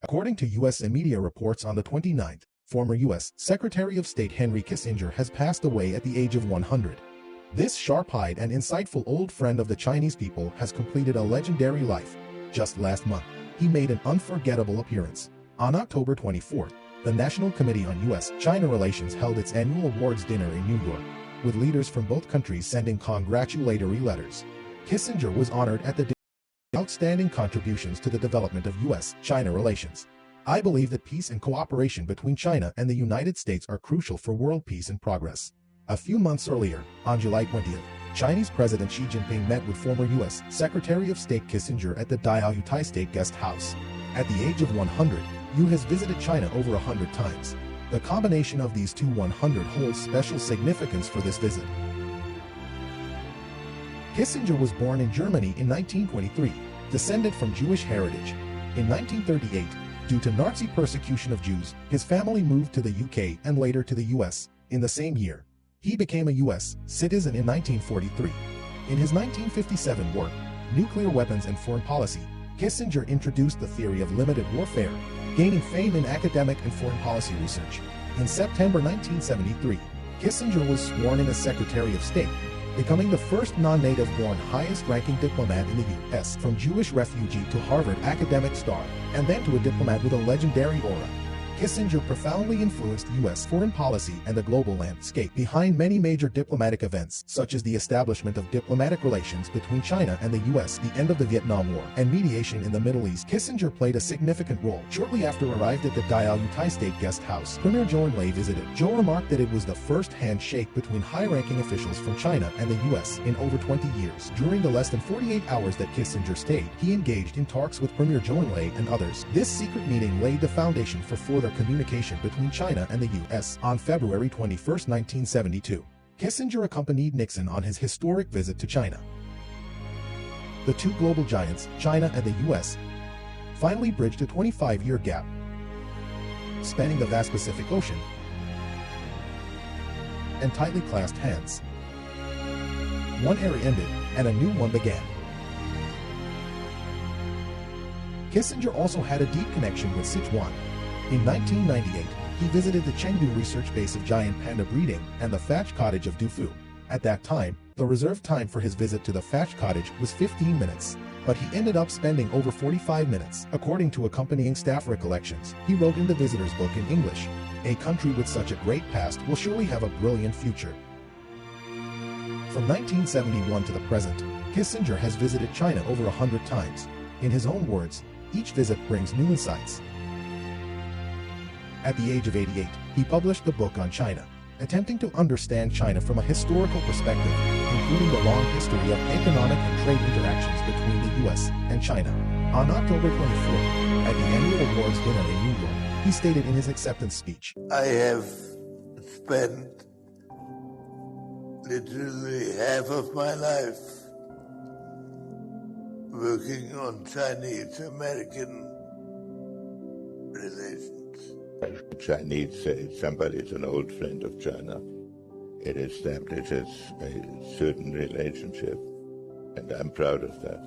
According to U.S. media reports on the 29th, former U.S. Secretary of State Henry Kissinger has passed away at the age of 100. This sharp-eyed and insightful old friend of the Chinese people has completed a legendary life. Just last month, he made an unforgettable appearance. On October 24th, the National Committee on U.S.-China Relations held its annual awards dinner in New York, with leaders from both countries sending congratulatory letters. Kissinger was honored at the outstanding contributions to the development of U.S.-China relations. I believe that peace and cooperation between China and the United States are crucial for world peace and progress. A few months earlier, on July 20th, Chinese President Xi Jinping met with former U.S. Secretary of State Kissinger at the Diaoyutai State Guesthouse. At the age of 100, Yu has visited China over 100 times. The combination of these two 100 holds special significance for this visit. Kissinger was born in Germany in 1923, descended from Jewish heritage. In 1938, due to Nazi persecution of Jews, his family moved to the UK and later to the US. In the same year, he became a US citizen in 1943. In his 1957 work, Nuclear Weapons and Foreign Policy, Kissinger introduced the theory of limited warfare, gaining fame in academic and foreign policy research. In September 1973, Kissinger was sworn in as Secretary of State, becoming the first non-native-born highest-ranking diplomat in the U.S. from Jewish refugee to Harvard academic star, and then to a diplomat with a legendary aura. Kissinger profoundly influenced U.S. foreign policy and the global landscape behind many major diplomatic events, such as the establishment of diplomatic relations between China and the U.S., the end of the Vietnam War, and mediation in the Middle East. Kissinger played a significant role. Shortly after arrived at the Diaoyutai State Guesthouse, Premier Zhou Enlai visited. Zhou remarked that it was the first handshake between high-ranking officials from China and the U.S. in over 20 years. During the less than 48 hours that Kissinger stayed, he engaged in talks with Premier Zhou Enlai and others. This secret meeting laid the foundation for further communication between China and the U.S. On February 21, 1972, Kissinger accompanied Nixon on his historic visit to China. The two global giants, China and the U.S., finally bridged a 25-year gap spanning the vast Pacific Ocean and tightly clasped hands. One era ended, and a new one began. Kissinger also had a deep connection with Sichuan. In 1998, he visited the Chengdu research base of giant panda breeding and the thatched cottage of Dufu. At that time, the reserved time for his visit to the thatched cottage was 15 minutes, but he ended up spending over 45 minutes. According to accompanying staff recollections, he wrote in the visitor's book in English, "A country with such a great past will surely have a brilliant future." From 1971 to the present, Kissinger has visited China over 100 times. In his own words, each visit brings new insights. At the age of 88, he published the book on China, attempting to understand China from a historical perspective, including the long history of economic and trade interactions between the U.S. and China. On October 24th, at the annual awards dinner in New York, he stated in his acceptance speech, "I have spent literally half of my life working on Chinese-American relations. Chinese say somebody is an old friend of China. It establishes a certain relationship, and I'm proud of that."